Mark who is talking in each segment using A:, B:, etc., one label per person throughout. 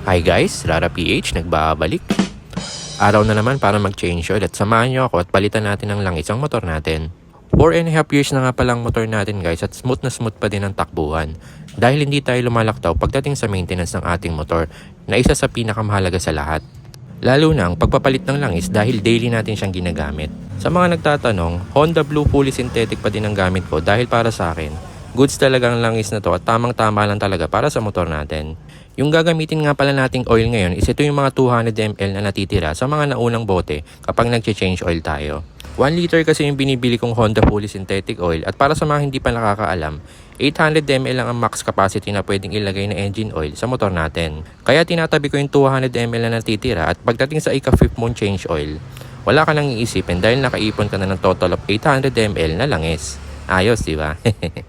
A: Hi guys, Rara PH nagbabalik. Araw na naman para mag-change oil at samahan nyo ako at palitan natin ng langis ang motor natin. 4.5 years na nga palang motor natin guys at smooth na smooth pa din ang takbuhan. Dahil hindi tayo lumalaktaw pagdating sa maintenance ng ating motor na isa sa pinakamahalaga sa lahat. Lalo na ang pagpapalit ng langis dahil daily natin siyang ginagamit. Sa mga nagtatanong, Honda Blue fully synthetic pa din ang gamit ko dahil para sa akin, goods talaga ang langis na to at tamang-tama lang talaga para sa motor natin. Yung gagamitin nga pala nating oil ngayon is ito yung mga 200 ml na natitira sa mga naunang bote kapag nag-change oil tayo. 1 liter kasi yung binibili kong Honda fully synthetic oil at para sa mga hindi pa nakakaalam, 800 ml lang ang max capacity na pwedeng ilagay na engine oil sa motor natin. Kaya tinatabi ko yung 200 ml na natitira at pagdating sa ika-5th mong change oil, wala ka nang iisipin dahil nakaipon ka na ng total of 800 ml na langis. Ayos, di ba?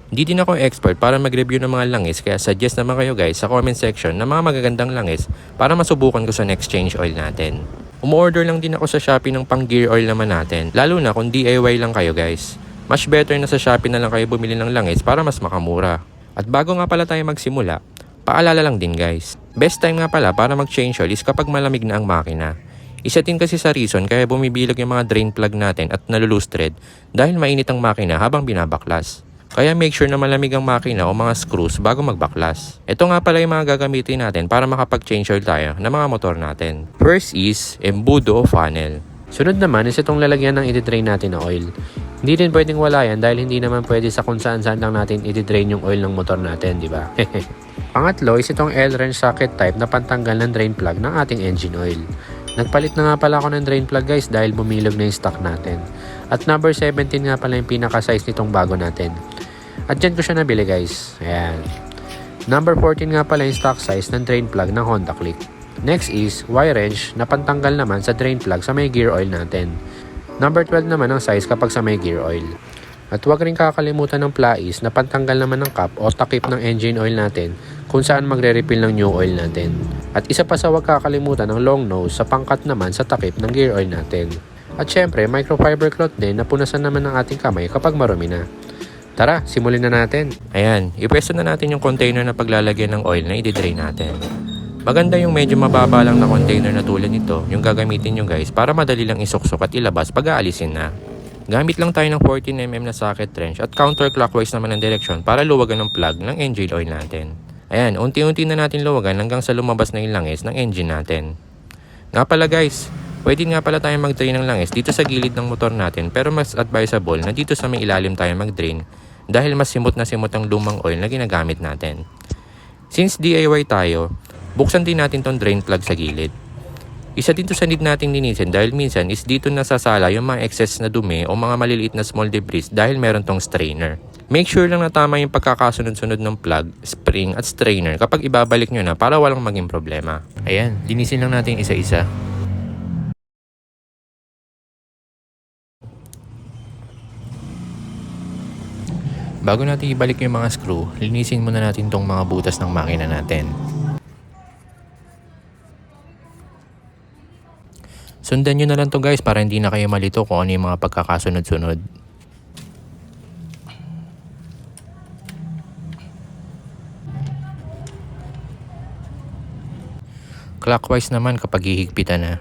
A: Hindi din ako expert para mag-review ng mga langis kaya suggest naman kayo guys sa comment section ng mga magagandang langis para masubukan ko sa next change oil natin. Umorder lang din ako sa Shopee ng pang gear oil naman natin, lalo na kung DIY lang kayo guys. Much better na sa Shopee na lang kayo bumili ng langis para mas makamura. At bago nga pala tayo magsimula, paalala lang din guys, best time nga pala para mag-change oil is kapag malamig na ang makina. Isa din kasi sa reason kaya bumibilog yung mga drain plug natin at nalulose thread dahil mainit ang makina habang binabaklas. Kaya make sure na malamig ang makina o mga screws bago magbaklas. Ito nga pala yung mga gagamitin natin para makapag-change oil tayo ng mga motor natin. First is embudo o funnel. Sunod naman is itong lalagyan ng i-drain natin na oil. Hindi din pwedeng wala yan dahil hindi naman pwede sa kung saan-saan lang natin i-drain yung oil ng motor natin, di ba? Pangatlo is itong L-wrench socket type na pantanggal ng drain plug ng ating engine oil. Nagpalit na nga pala ako ng drain plug guys dahil bumilog na yung stock natin. At number 17 nga pala yung pinaka-size nitong bago natin. At dyan ko siya nabili guys. Ayan. Number 14 nga pala yung stock size ng drain plug ng Honda Click. Next is Y-wrench na pantanggal naman sa drain plug sa may gear oil natin. Number 12 naman ang size kapag sa may gear oil. At huwag rin kakalimutan ng plais na pantanggal naman ng cap o takip ng engine oil natin kung saan magre-refill ng new oil natin. At isa pa sa huwag kakalimutan ng long nose sa pangkat naman sa takip ng gear oil natin. At syempre, microfiber cloth din na punasan naman ng ating kamay kapag marumi na. Tara, simulan na natin. Ayan, ipwesto na natin yung container na paglalagyan ng oil na i-drain natin. Maganda yung medyo mababa lang na container na tulad nito, yung gagamitin nyo guys para madali lang isuksok at ilabas pag aalisin na. Gamit lang tayo ng 14mm na socket wrench at counterclockwise naman ang direksyon para luwagan ng plug ng engine oil natin. Ayan, unti-unti na natin luwagan hanggang sa lumabas na yung langis ng engine natin. Nga pala guys, pwede nga pala tayo mag-drain ng langis dito sa gilid ng motor natin pero mas advisable na dito sa may ilalim tayo mag-drain dahil mas simot na simot ang lumang oil na ginagamit natin. Since DIY tayo, buksan din natin tong drain plug sa gilid. Isa din to sa need nating linisin dahil minsan is dito nasasala yung mga excess na dumi o mga maliliit na small debris dahil meron tong strainer. Make sure lang na tama yung pagkakasunod-sunod ng plug, spring at strainer kapag ibabalik nyo na para walang maging problema. Ayan, linisin lang natin isa-isa. Bago natin ibalik yung mga screw, linisin muna natin tong mga butas ng makina natin. Sundan nyo na lang to guys para hindi na kayo malito kung ano yung mga pagkakasunod-sunod. Clockwise naman kapag hihigpitan na.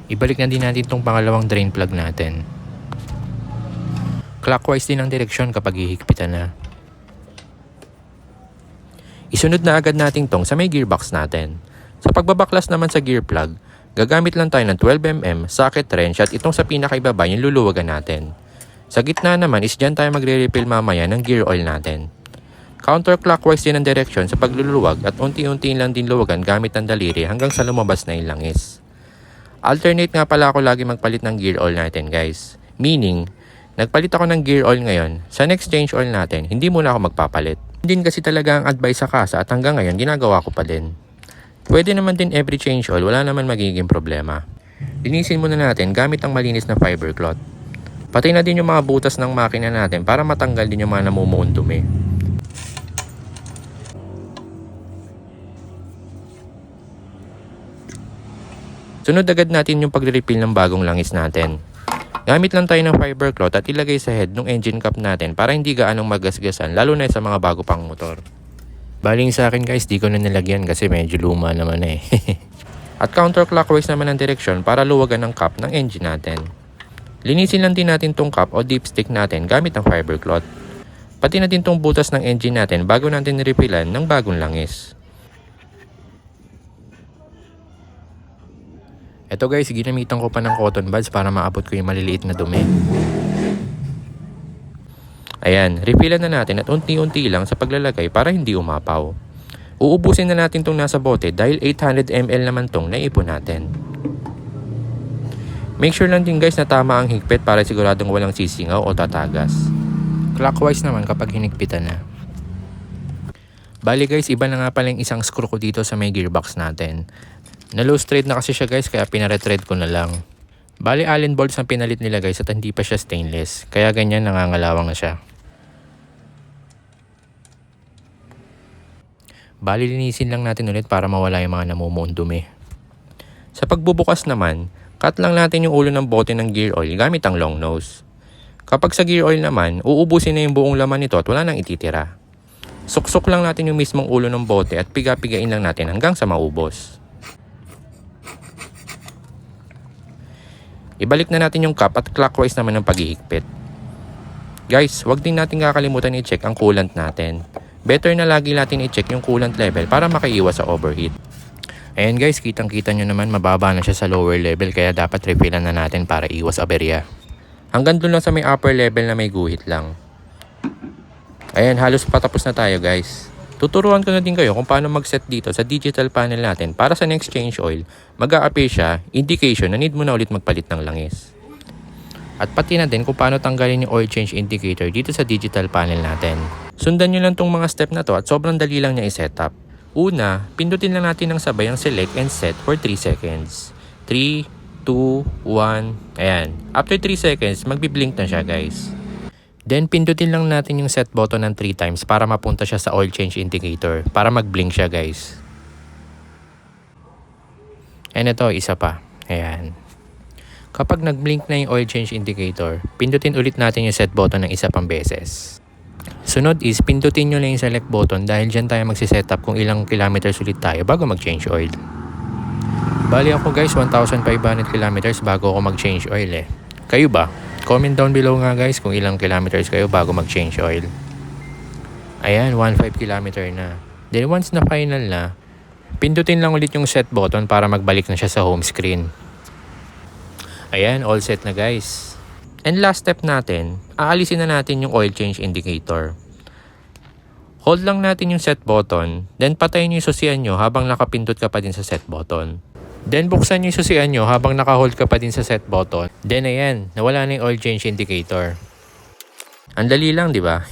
A: Ibalik na din natin itong pangalawang drain plug natin. Clockwise din ang direksyon kapag hihigpitan na. Isunod na agad natin tong sa may gearbox natin. Sa pagbabaklas naman sa gear plug, gagamit lang tayo ng 12mm socket wrench at itong sa pinakaibaba yung luluwagan natin. Sa gitna naman is dyan tayo magre-refill mamaya ng gear oil natin. Counterclockwise din ang direksyon sa pagluluwag at unti-unti lang din luwagan gamit ang daliri hanggang sa lumabas na yung langis. Alternate nga pala ako lagi magpalit ng gear oil natin guys. Meaning, nagpalit ako ng gear oil ngayon, sa next change oil natin, hindi muna ako magpapalit. Hindi kasi talaga ang advice sa kasa at hanggang ngayon ginagawa ko pa din. Pwede naman din every change oil, wala naman magiging problema. Linisin muna natin gamit ang malinis na fiber cloth. Pati na din yung mga butas ng makina natin para matanggal din yung mga namumuong dumi. Sunod agad natin yung pagre-refill ng bagong langis natin. Gamit lang tayo ng fiber cloth at ilagay sa head ng engine cap natin para hindi gaanong magasgasan lalo na sa mga bago pang motor. Baling sa akin guys, di ko na nilagyan kasi medyo luma naman eh. At counterclockwise naman ang direksyon para luwagan ang cap ng engine natin. Linisin lang din natin tong cap o dipstick natin gamit ang fiber cloth. Pati na din tong butas ng engine natin bago natin refilan ng bagong langis. Ito guys, ginamitan ko pa ng cotton buds para maabot ko yung maliliit na dumi. Ayan, refillan na natin at unti-unti lang sa paglalagay para hindi umapaw. Uubusin na natin tong nasa bote dahil 800 ml naman tong naipon natin. Make sure lang din guys na tama ang higpit para siguradong walang sisingaw o tatagas. Clockwise naman kapag hinigpitan na. Bali guys, iba na nga pala yung isang screw ko dito sa may gearbox natin. Na loose thread na kasi siya guys kaya pinaretread ko na lang. Bali Allen bolts ang pinalit nila guys at hindi pa siya stainless. Kaya ganyan nangangalawang na siya. Bali linisin lang natin ulit para mawala yung mga namumuong dumi. Sa pagbubukas naman, cut lang natin yung ulo ng bote ng gear oil gamit ang long nose. Kapag sa gear oil naman, uubusin na yung buong laman nito at wala nang ititira. Suksok lang natin yung mismong ulo ng bote at piga-pigain lang natin hanggang sa maubos. Ibalik na natin yung cap at clockwise naman ang paghihigpit. Guys, wag din natin kakalimutan i-check ang coolant natin. Better na lagi natin i-check yung coolant level para makaiwas sa overheat. Ayan guys, kitang-kita nyo naman mababa na siya sa lower level kaya dapat refillan na natin para iwas aberya. Hanggang doon lang sa may upper level na may guhit lang. Ayan, halos patapos na tayo guys. Tuturuan ko na din kayo kung paano mag-set dito sa digital panel natin para sa next change oil, mag-a-appear siya, indication na need mo na ulit magpalit ng langis. At pati na din kung paano tanggalin yung oil change indicator dito sa digital panel natin. Sundan nyo lang tong mga step na to at sobrang dali lang niya i-setup. Una, pindutin lang natin ng sabay ang select and set for 3 seconds. 3, 2, 1, ayan. After 3 seconds, magbi-blink na siya guys. Then pindutin lang natin yung set button ng 3 times para mapunta siya sa oil change indicator para mag-blink siya guys. And ito, isa pa. Ayan. Kapag nag-blink na yung oil change indicator, pindutin ulit natin yung set button ng isa pang beses. Sunod is pindutin nyo lang yung select button dahil dyan tayo magsisetup kung ilang kilometers ulit tayo bago mag-change oil. Bali ako guys, 1,500 kilometers bago ako mag-change oil eh. Kayo ba? Comment down below nga guys kung ilang kilometers kayo bago mag-change oil. Ayan, 1.5 kilometer na. Then once na final na, pindutin lang ulit yung set button para magbalik na siya sa home screen. Ayan, all set na guys. And last step natin, aalisin na natin yung oil change indicator. Hold lang natin yung set button, then patayin yung susian nyo habang nakapindot ka pa din sa set button. Then buksan yung susian nyo habang naka-hold ka pa din sa set button. Then ayan, nawala na yung oil change indicator. Ang dali lang, di ba?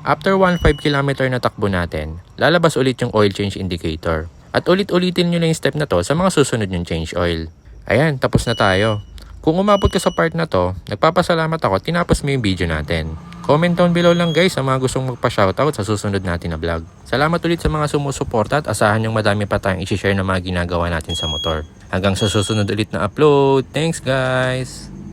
A: After 1.5 km na takbo natin, lalabas ulit yung oil change indicator. At ulit-ulitin nyo lang yung step na to sa mga susunod yung change oil. Ayan, tapos na tayo. Kung umabot ka sa part na to, nagpapasalamat ako at tinapos mo yung video natin. Comment down below lang guys sa mga gustong magpa-shoutout sa susunod natin na vlog. Salamat ulit sa mga sumusuporta at asahan yung madami pa tayong i-share na mga ginagawa natin sa motor. Hanggang sa susunod ulit na upload. Thanks guys!